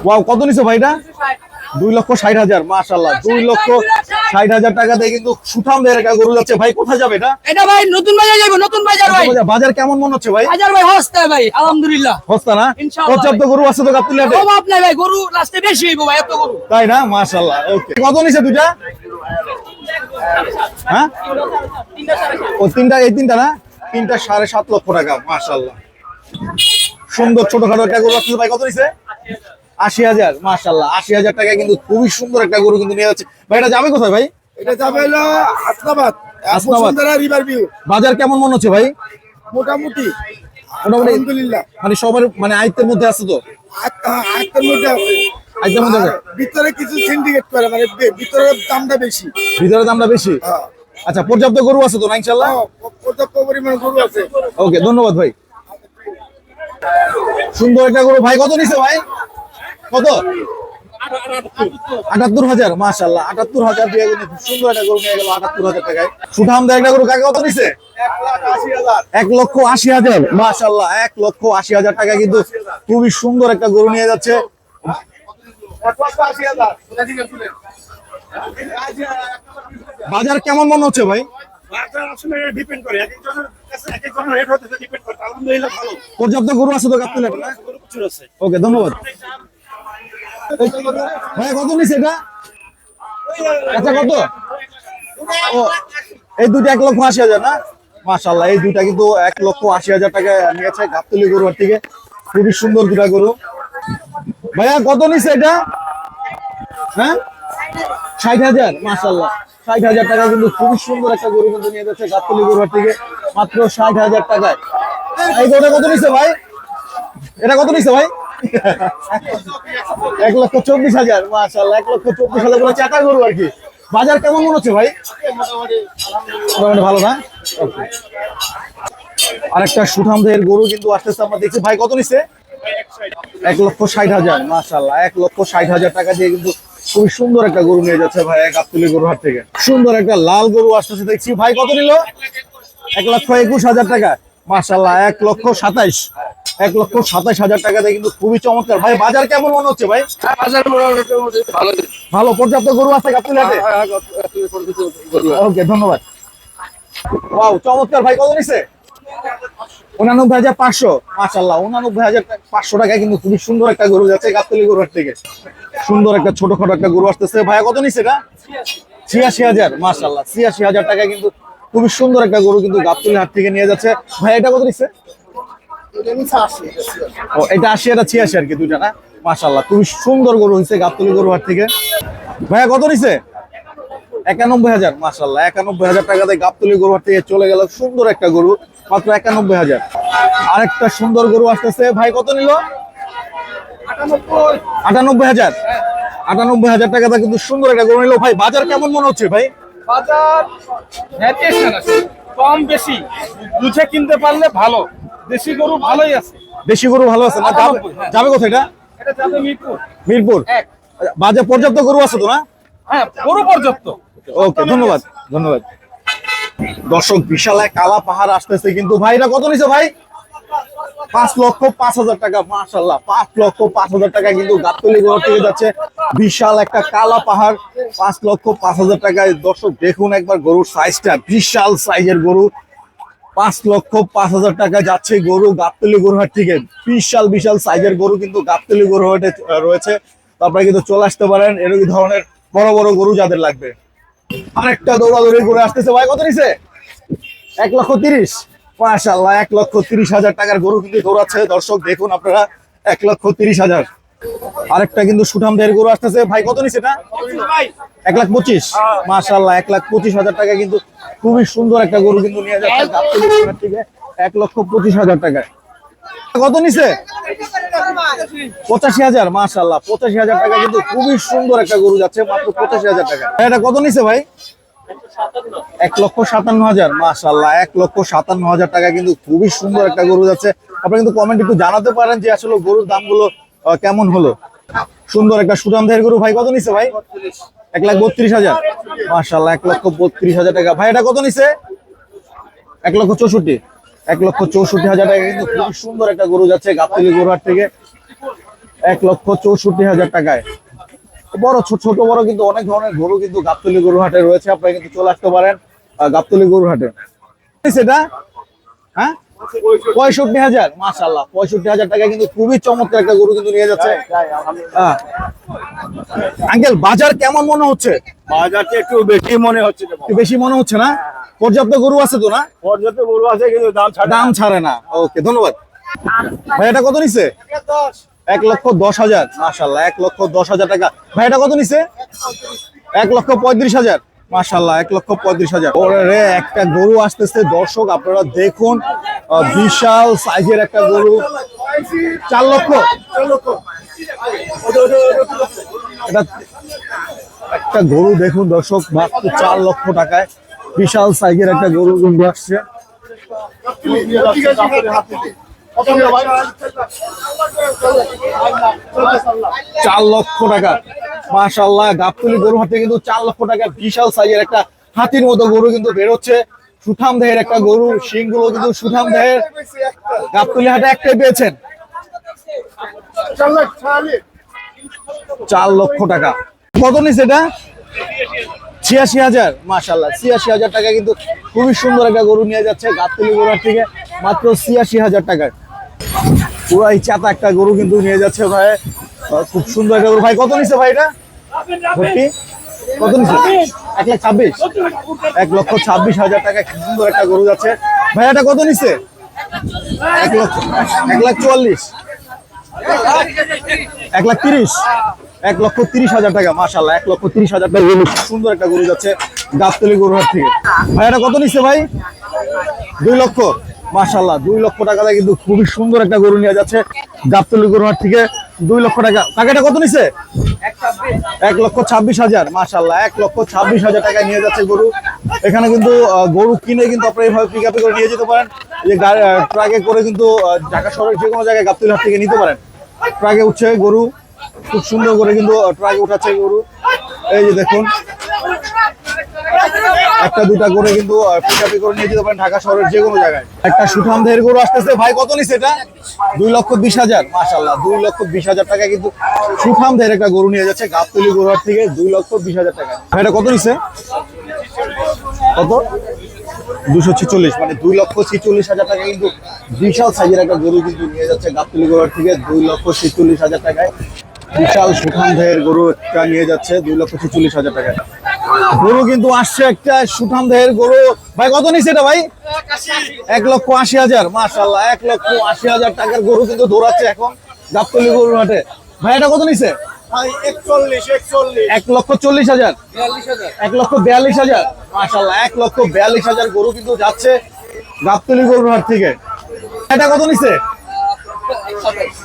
Wow, কত নিছে ভাই এটা? 2,60,000। মাশাআল্লাহ, 2,60,000 টাকা দিয়ে কিন্তু সুঠাম দেহের একটা গরু যাচ্ছে ভাই। কোথায় যাবে এটা? এটা ভাই নতুন বাজার যাবে, নতুন বাজার ভাই। বাজার কেমন মনে হচ্ছে ভাই? বাজার ভাই হস্তা ভাই, আলহামদুলিল্লাহ হস্তা না? ইনশাআল্লাহ। পর্যাপ্ত গরু আছে তো গাবতলী হাটে? অভাব নাই ভাই, গরু লাস্টে বেশি হইব ভাই, এত গরু। তাই না? মাশাআল্লাহ। ওকে, কত নিছে দুইটা? হ্যাঁ, ও তিনটা, এই তিনটা না? তিনটা 7.5 লক্ষ টাকা। মাশাআল্লাহ, সুন্দর ছোটখাটো একটা গরু আছে ভাই। কত নিছে? 80,000। মাশাআল্লাহ, 80,000 টাকায় কিন্তু খুবই সুন্দর একটা গরু কিন্তু নিয়ে যাচ্ছে ভাই। এটা যাবে কোথায় ভাই? এটা যাবে হলো হাসনাবাদ, হাসনাবাদ। Basundhara river view. বাজার কেমন মনে হচ্ছে ভাই? মোটামুটি আলহামদুলিল্লাহ, মানে সবার মানে আয়ত্তের মধ্যে আছে তো? আটটার মধ্যে আছে। আয়ত্তের মধ্যে আছে। আর ভিতরে কিছু সিন্ডিকেট করে, মানে ভিতরের দামটা বেশি। ভিতরে দামটা বেশি। হ্যাঁ। আচ্ছা, পর্যাপ্ত গরু আছে তো না ইনশাআল্লাহ? পর্যাপ্ত পরিমাণ গরু আছে। ওকে, ধন্যবাদ ভাই। সুন্দর একটা গরু ভাই। কত নিছে ভাই? কত? 78,000। মাশাআল্লাহ, 78,000 দিয়ে কিন্তু খুব সুন্দর একটা গরু নিয়ে গেল 78,000 টাকায়। সুঠাম দেয় একটা গরু। কাকে কত নিছে? 1,80,000। মাশাআল্লাহ, 1,80,000 টাকা কিন্তু খুবই সুন্দর একটা গরু নিয়ে যাচ্ছে। বাজার কেমন মনে হচ্ছে ভাই? ডিপেন্ড করে, এক একজনের রেট হতে ডিপেন্ড করে। আলহামদুলিল্লাহ ভালো। পর্যাপ্ত গরু আছে তো গাবতলী হাটে না? ওকে, ধন্যবাদ ভাই। কত নিছে এটা? আচ্ছা, কত? ও, এই দুটো 1,80,000 না? মাশাআল্লাহ, এই দুটা কিন্তু 1,80,000 টাকা নিয়েছে গাবতলী গরু হাট থেকে। খুবই সুন্দর দুটা গরু। ভাইয়া কত নিছে এটা? হ্যাঁ, 60,000। মাশাআল্লাহ, 60,000 টাকা কিন্তু খুবই সুন্দর একটা গরু কিন্তু নিয়ে যাচ্ছে গাবতলী গরু হাট থেকে মাত্র 60,000 টাকায়। এই গরুটা কত নিছে ভাই? এটা কত নিছে ভাই? 1,24,000। মাশাআল্লাহ, 1,24,000 করে চাকা গরু আর কি। বাজার কেমন মনে হচ্ছে ভাই? মোটামুটি ভালো না? আরেকটা সুঠাম দেহের গরু কিন্তু আসতেছে আমরা দেখছি ভাই। কত নিছে? 1,60,000। মাশাআল্লাহ, 1,60,000 টাকা দিয়ে কিন্তু খুবই সুন্দর একটা গরু নিয়ে যাচ্ছে ভাই গাবতলী গরু হাট থেকে। সুন্দর একটা লাল গরু আসতেছে দেখছি ভাই। কত নিল? 1,21,000 টাকা। মাশাআল্লাহ, 1,27,000। 1,27,000 টাকা দিয়ে কিন্তু খুবই চমৎকার ভাই। বাজার কেমন মনে হচ্ছে ভাই? ভালো, পর্যাপ্ত গরু আছে গাবতলী হাটে। ওকে, ধন্যবাদ। ওয়াও, চমৎকার ভাই। কত নিছে? 89,500। মাশাআল্লাহ, 89,500 টাকায় কিন্তু খুবই সুন্দর একটা গরু যাচ্ছে গাবতলী গরু হাট থেকে। সুন্দর একটা ছোটখাটো একটা গরু আসতেছে ভাইয়া। কত নিছে এটা? 86,000। মাশাআল্লাহ, 86,000 টাকায় কিন্তু খুবই সুন্দর একটা গরু কিন্তু গাবতলী হাট থেকে নিয়ে যাচ্ছে ভাই। এটা কত নিছে? ও, এটা 80, এটা 86 আর কি, দুইটা না? মাশাআল্লাহ, খুবই সুন্দর গরু হয়েছে গাবতলী গরু হাট থেকে। ভাইয়া কত নিছে? 91,000। মাশাআল্লাহ, 91,000 টাকা দিয়ে গাবতলী গরু হাট থেকে চলে গেল সুন্দর একটা গরু মাত্র 91,000। আরেকটা সুন্দর গরু আসতেছে ভাই। কত নিল? 98,000। 98,000 টাকা কিন্তু সুন্দর একটা গরু নিল ভাই। বাজার কেমন মনে হচ্ছে ভাই? বাজার কম বেশি বুঝে কিনতে পারলে ভালো। দেশি গরু ভালোই আছে। দেশি গরু ভালো আছে না? যাবে কোথায় এটা? এটা যাবে মিরপুর। মিরপুর। বাজার পর্যাপ্ত গরু আছে তো না? হ্যাঁ, গরু পর্যাপ্ত। ওকে, ধন্যবাদ, ধন্যবাদ। দর্শক, বিশাল এক কালা পাহাড় আসতেছে কিন্তু ভাইরা। কত নিছে ভাই? 5,05,000 টাকা। মাশাআল্লাহ, 5,05,000 টাকা কিন্তু গাবতলী গরু থেকে যাচ্ছে বিশাল একটা কালা পাহাড়। 5,05,000 টাকায়। দর্শক দেখুন একবার গরুর সাইজটা, বিশাল সাইজের গরু। 5,05,000 টাকা যাচ্ছে গরু গাবতলী গরু হাট থেকে। বিশাল বিশাল সাইজের গরু কিন্তু গাবতলী গরু হাটে রয়েছে। তারপরে কিন্তু চলে আসতে পারেন এরকম ধরনের বড় বড় গরু যাদের লাগবে। আরেকটা দৌড়াদৌড়ি করে আসতেছে ভাই। কত নিছে? 1,30,000। মাশাআল্লাহ, 1,30,000 টাকার গরু কিন্তু দৌড়াচ্ছে। দর্শক দেখুন আপনারা, 1,30,000। আরেকটা কিন্তু সুঠাম দেহের গরু আসতেছে ভাই। কত নিছে এটা? 1,25,000। মাশাআল্লাহ, 1,25,000 টাকা কিন্তু খুবই সুন্দর একটা গরু কিন্তু নিয়ে যাচ্ছে গাবতলী গরু হাট থেকে 1,25,000 টাকায়। কত নিছে? 85,000। মাশাআল্লাহ, 85,000 টাকা কিন্তু খুবই সুন্দর একটা গরু যাচ্ছে মাত্র 85,000 টাকা। এটা কত নিছে ভাই? 1,57,000। মাশাআল্লাহ, 1,57,000 টাকা কিন্তু খুবই সুন্দর একটা গরু যাচ্ছে। আপনারা কিন্তু কমেন্ট একটু জানাতে পারেন যে আসলে গরুর দামগুলো কেমন হলো। সুন্দর একটা সুঠাম দেহের গরু ভাই। কত নিছে ভাই? 1,32,000। মাশাআল্লাহ, 1,32,000 টাকা। ভাই এটা কত নিছে? 1,64,000। 1,64,000 টাকা কিন্তু খুব সুন্দর একটা গরু যাচ্ছে গাবতলী গরু হাট থেকে। 1,64,000 টাকায়। বড় ছোট ছোট বড় কিন্তু অনেক ধরনের গরু কিন্তু গাবতলী গরু হাটে রয়েছে, আপনারা কিন্তু চলে আসতে পারেন গাবতলী গরু হাটে। সেটা হ্যাঁ 65,000, মাশাআল্লাহ 65,000 টাকা কিন্তু খুবই চমৎকার একটা গরু কিন্তু নিয়ে যাচ্ছে। আঙ্কেল বাজার কেমন মনে হচ্ছে? বাজারটা একটু বেশি মনে হচ্ছে। একটু বেশি মনে হচ্ছে না? পর্যাপ্ত গরু আছে তো না? পর্যাপ্ত গরু আছে কিন্তু দাম ছাড়ে না। ওকে ধন্যবাদ ভাই। এটা কত নিছে? 1,10,000, মাশাআল্লাহ 1,10,000 টাকা। ভাই এটা কত নিছে? 1,35,000, মাশাআল্লাহ 1,35,000। ওরে একটা গরু আসতেছে দর্শক, আপনারা দেখুন বিশাল সাইজের একটা গরু। 4 লক্ষ। এটা একটা গরু দেখুন দর্শক, মাত্র 4 লক্ষ টাকায় বিশাল সাইজের একটা গরু কিন্তু আসছে। 4 লক্ষ টাকা, মাশাআল্লাহ গাবতলী গরু হাটে কিন্তু 4 লক্ষ টাকা বিশাল সাইজের একটা হাতির মতো গরু কিন্তু বেরোচ্ছে। সুঠাম দেহের একটা গরু, শিংগুলো কিন্তু সুঠাম দেহের। গাবতলী হাটে একটাই পেয়েছেন। 4 লক্ষ টাকা। কত নিচ্ছে এটা? 86,000, মাশাআল্লাহ 86,000 টাকা কিন্তু খুবই সুন্দর একটা গরু নিয়ে যাচ্ছে গাবতলী গরু হাট থেকে মাত্র 86,000 টাকায়। পুরাই চাতা একটা গরু কিন্তু নিয়ে যাচ্ছে ভাই, খুব সুন্দর একটা গরু। ভাই কত নিচ্ছে ভাই এটা? ভর্তি কত নিচ্ছে? 1,26,000, 1,26,000 টাকা সুন্দর একটা গরু যাচ্ছে। ভাই এটা কত নিচ্ছে? 1,40,000, 1,30,000, 1,30,000 টাকা, মাশাআল্লাহ 1,30,000 টাকা সুন্দর একটা গরু যাচ্ছে গাবতলী গরু হাট থেকে। ভাই এটা কত নিচ্ছে ভাই? 2 লক্ষ, মাশাআল্লাহ 2 লক্ষ টাকা কিন্তু খুবই সুন্দর একটা গরু নিয়ে যাচ্ছে গাবতলী গরু হাট থেকে। 2 লক্ষ টাকা। টাকা এটা কত নিচ্ছে? 1,26,000, মাশাআল্লাহ 1,26,000 টাকায় নিয়ে যাচ্ছে গরু। এখানে কিন্তু গরু কিনে কিন্তু আপনারা এইভাবে পিক আপে করে নিয়ে যেতে পারেন। এই যে ট্রাকে করে কিন্তু ঢাকা শহরের যে কোনো জায়গায় গাবতলী হাট থেকে নিতে পারেন। ট্রাকে উঠছে গরু, খুব সুন্দর করে কিন্তু ট্রাকে উঠাচ্ছে গরু। এই যে দেখুন একটা দুটা করে কিন্তু পিকআপে করে নিয়ে যেতে পারেন ঢাকা শহরের যে কোনো জায়গায়। একটা সুঠাম দেহের গরু আসতেছে। ভাই কত নিচ্ছে এটা? 2,20,000, মাশাআল্লাহ 2,20,000 টাকা কিন্তু সুঠাম দেহের একটা গরু নিয়ে যাচ্ছে গাবতলী গরু হাট থেকে 2,20,000 টাকা। ভাই এটা কত নিচ্ছে? কত? 246, মানে 2,46,000 টাকা কিন্তু বিশাল সাইজের একটা গরু কিন্তু নিয়ে যাচ্ছে গাবতলী গরু হাট থেকে 2,46,000 টাকায়। বিশাল সুঠাম দেহের গরু একটা নিয়ে যাচ্ছে 2,46,000 টাকায়। গরু কিন্তু আসছে একটা সুঠাম দেহের গরু। ভাই কত নিচ্ছে এটা ভাই? 1,80,000, মাশাআল্লাহ 1,80,000 টাকার গরু কিন্তু দৌড়াচ্ছে এখন গাবতলী গরু হাটে। ভাই এটা কত নিচ্ছে? 1,40,000, 1,42,000, মাশাআল্লাহ 1,42,000 গরু কিন্তু যাচ্ছে গাবতলী গরু হাট থেকে। এটা কত নিচ্ছে?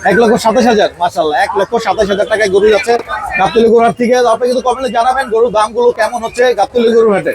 1,27,000, মাশাআল্লাহ 1,27,000 টাকায় গরু যাচ্ছে গাবতলী গরু হাট থেকে। আপনি কিন্তু কমেন্টে জানাবেন গরুর দামগুলো কেমন হচ্ছে গাবতলী গরু হাটে।